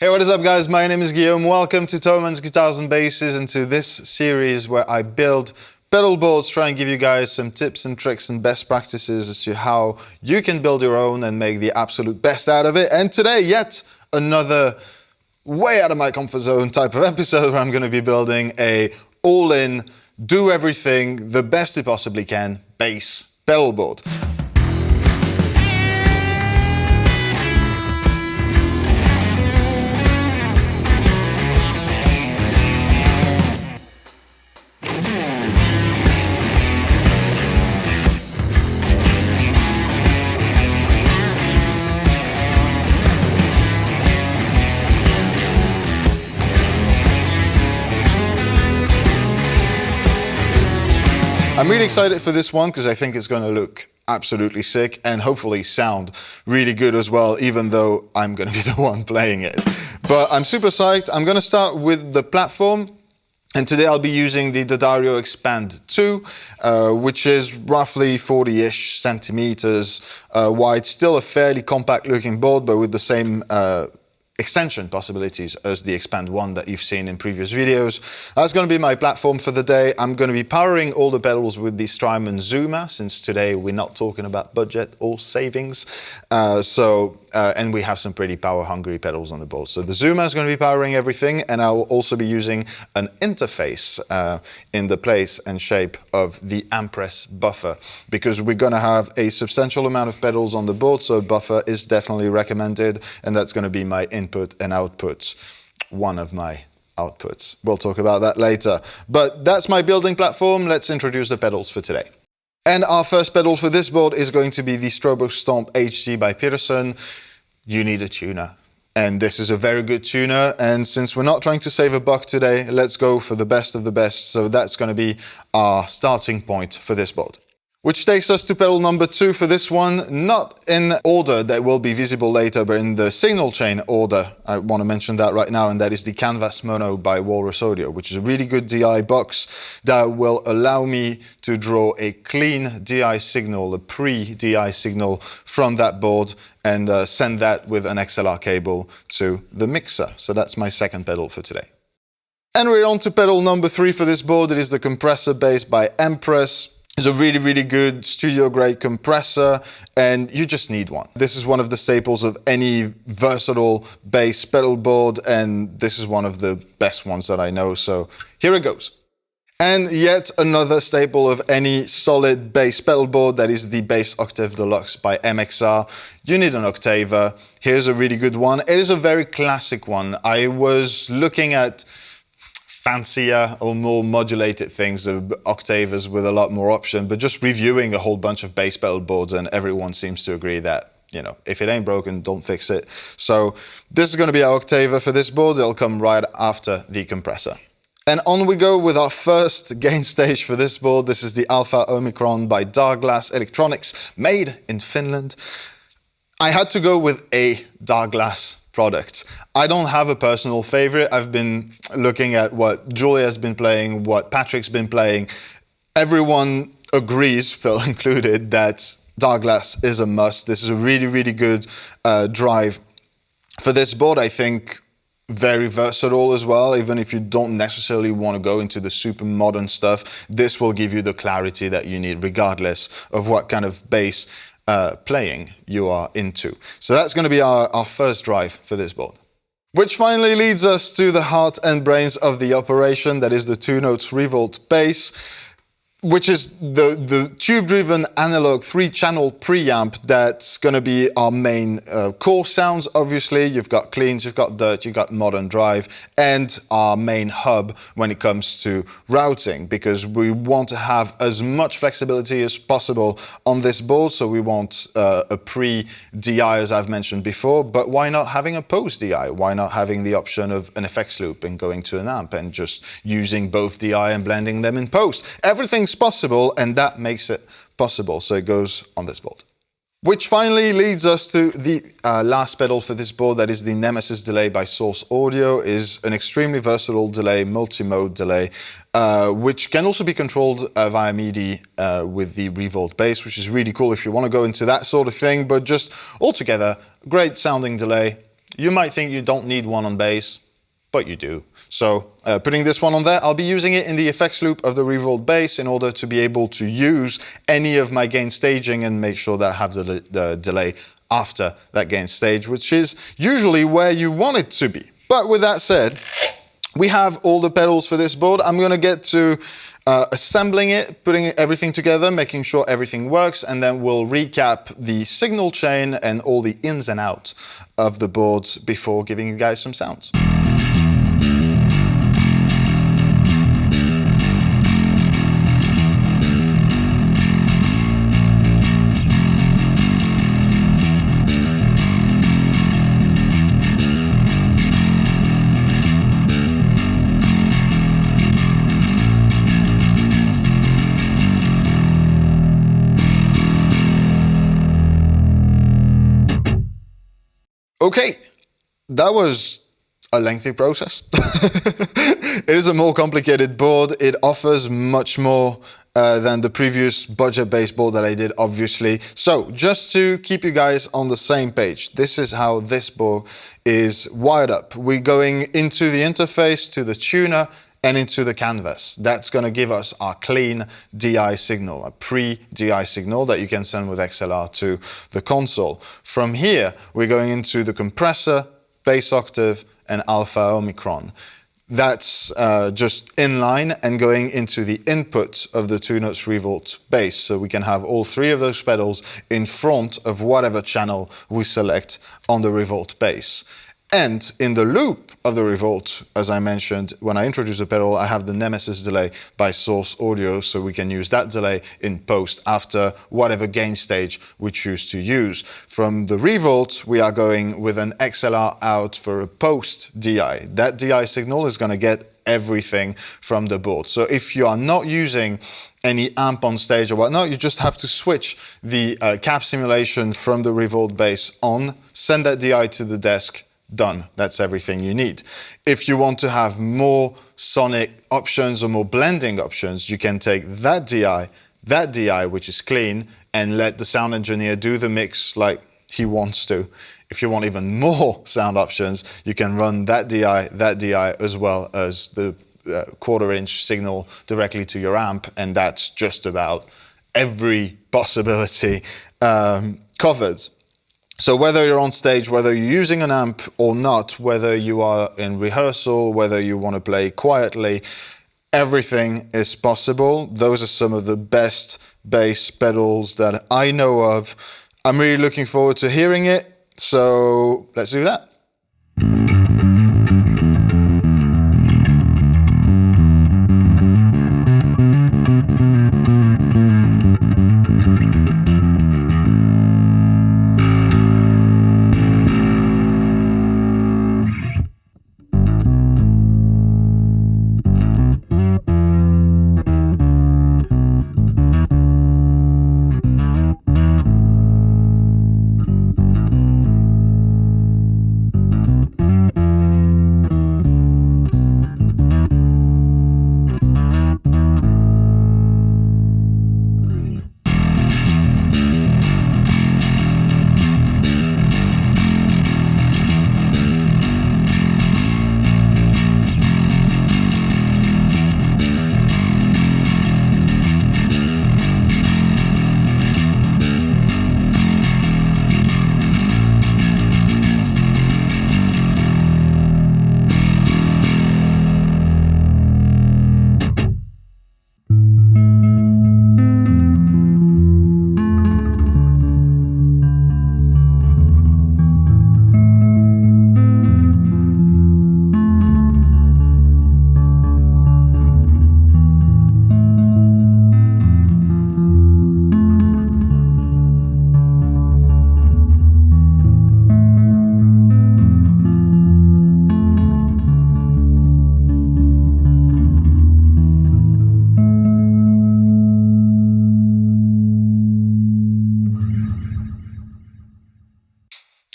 Hey, what is up guys? My name is Guillaume. Welcome to Thomann's Guitars and Basses and to this series where I build pedal boards, try and give you guys some tips and tricks and best practices as to how you can build your own and make the absolute best out of it. And today, yet another way out of my comfort zone type of episode where I'm going to be building a all-in, do everything, the best it possibly can, bass pedal board. I'm really excited for this one because I think it's going to look absolutely sick and hopefully sound really good as well, even though I'm going to be the one playing it. But I'm super psyched. I'm going to start with the platform. And today I'll be using the D'Addario Expand 2, which is roughly 40-ish centimeters wide. Still a fairly compact looking board, but with the same extension possibilities as the Expand 1 that you've seen in previous videos. That's going to be my platform for the day. I'm going to be powering all the pedals with the Strymon Zuma, since today we're not talking about budget or savings. And we have some pretty power-hungry pedals on the board. So the Zuma is going to be powering everything, and I will also be using an interface in the place and shape of the Ampress buffer, because we're going to have a substantial amount of pedals on the board, so buffer is definitely recommended, and that's going to be my input and outputs, one of my outputs. We'll talk about that later. But that's my building platform. Let's introduce the pedals for today. And our first pedal for this board is going to be the Strobo Stomp HG by Peterson. You need a tuner. And this is a very good tuner. And since we're not trying to save a buck today, let's go for the best of the best. So that's going to be our starting point for this board. Which takes us to pedal number 2 for this one, not in order that will be visible later, but in the signal chain order. I want to mention that right now, and that is the Canvas Mono by Walrus Audio, which is a really good DI box that will allow me to draw a clean DI signal, a pre-DI signal from that board, and send that with an XLR cable to the mixer. So that's my second pedal for today. And we're on to pedal number 3 for this board. It is the Compressor Bass by Empress. It's a really, really good studio-grade compressor, and you just need one. This is one of the staples of any versatile bass pedal board, and this is one of the best ones that I know, so here it goes. And yet another staple of any solid bass pedal board, that is the Bass Octave Deluxe by MXR. You need an octaver. Here's a really good one. It is a very classic one. I was looking at fancier or more modulated things, octavers with a lot more option, but just reviewing a whole bunch of bass pedal boards, and everyone seems to agree that, you know, if it ain't broken, don't fix it. So this is going to be our octaver for this board. It'll come right after the compressor. And on we go with our first gain stage for this board. This is the Alpha Omicron by Darkglass Electronics, made in Finland. I had to go with a Darkglass product. I don't have a personal favorite. I've been looking at what Julia's been playing, what Patrick's been playing. Everyone agrees, Phil included, that Darkglass is a must. This is a really, really good drive for this board. I think very versatile as well. Even if you don't necessarily want to go into the super modern stuff, this will give you the clarity that you need regardless of what kind of bass playing you are into. So that's going to be our first drive for this board. Which finally leads us to the heart and brains of the operation, that is the 2 Notes Revolt bass, which is the tube-driven analog 3-channel preamp that's going to be our main core sounds. Obviously, you've got cleans, you've got dirt, you've got modern drive, and our main hub when it comes to routing, because we want to have as much flexibility as possible on this board. So we want a pre-DI, as I've mentioned before, but why not having a post-DI? Why not having the option of an effects loop and going to an amp and just using both DI and blending them in post? Everything's possible, and that makes it possible, so it goes on this board. Which finally leads us to the last pedal for this board, that is the Nemesis delay by Source Audio. Is an extremely versatile delay, multi-mode delay, which can also be controlled via MIDI with the Revolt bass, which is really cool if you want to go into that sort of thing. But just altogether, great sounding delay, You might think you don't need one on bass, but you do. So putting this one on there, I'll be using it in the effects loop of the Revolt bass in order to be able to use any of my gain staging and make sure that I have the delay after that gain stage, which is usually where you want it to be. But with that said, we have all the pedals for this board. I'm going to get to assembling it, putting everything together, making sure everything works, and then we'll recap the signal chain and all the ins and outs of the board before giving you guys some sounds. Okay, that was a lengthy process. It is a more complicated board. It offers much more than the previous budget-based board that I did, obviously. So just to keep you guys on the same page, this is how this board is wired up. We're going into the interface, to the tuner, and into the canvas. That's going to give us our clean DI signal, a pre-DI signal that you can send with XLR to the console. From here, we're going into the compressor, bass octave, and alpha omicron. That's just inline and going into the input of the 2 Notes Revolt bass. So we can have all 3 of those pedals in front of whatever channel we select on the Revolt bass. And in the loop of the Revolt, as I mentioned, when I introduce the pedal, I have the Nemesis delay by Source Audio, so we can use that delay in post after whatever gain stage we choose to use. From the Revolt, we are going with an XLR out for a post DI. That DI signal is going to get everything from the board. So if you are not using any amp on stage or whatnot, you just have to switch the cap simulation from the Revolt bass on, send that DI to the desk, done. That's everything you need. If you want to have more sonic options or more blending options, you can take that DI, which is clean, and let the sound engineer do the mix like he wants to. If you want even more sound options, you can run that DI as well as the 1/4 inch signal directly to your amp, and that's just about every possibility covered. So whether you're on stage, whether you're using an amp or not, whether you are in rehearsal, whether you want to play quietly, everything is possible. Those are some of the best bass pedals that I know of. I'm really looking forward to hearing it, so let's do that.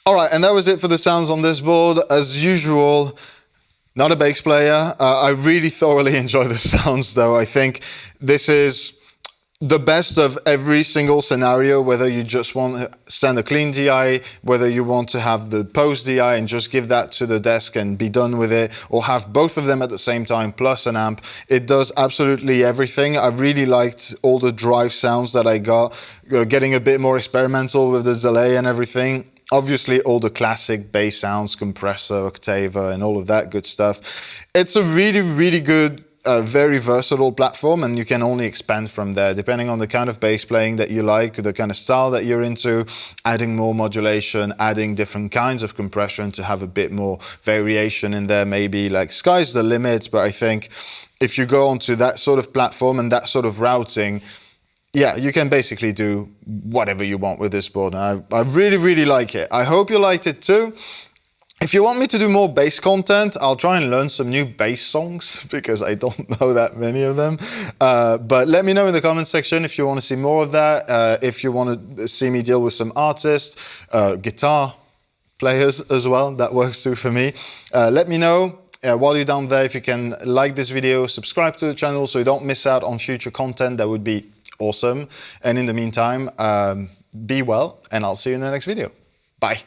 All right, and that was it for the sounds on this board. As usual, not a bass player. I really thoroughly enjoy the sounds, though. I think this is the best of every single scenario, whether you just want to send a clean DI, whether you want to have the post DI and just give that to the desk and be done with it, or have both of them at the same time plus an amp. It does absolutely everything. I really liked all the drive sounds that I got, getting a bit more experimental with the delay and everything. Obviously all the classic bass sounds, compressor, octaver and all of that good stuff. It's a really, really good, very versatile platform, and you can only expand from there depending on the kind of bass playing that you like, the kind of style that you're into, adding more modulation, adding different kinds of compression to have a bit more variation in there. Maybe like sky's the limit, but I think if you go onto that sort of platform and that sort of routing, yeah, you can basically do whatever you want with this board. I really, really like it. I hope you liked it too. If you want me to do more bass content, I'll try and learn some new bass songs because I don't know that many of them. But let me know in the comment section if you want to see more of that. If you want to see me deal with some artists, guitar players as well, that works too for me. Let me know. While you're down there, if you can like this video, subscribe to the channel so you don't miss out on future content, that would be awesome. And in the meantime, be well, and I'll see you in the next video. Bye.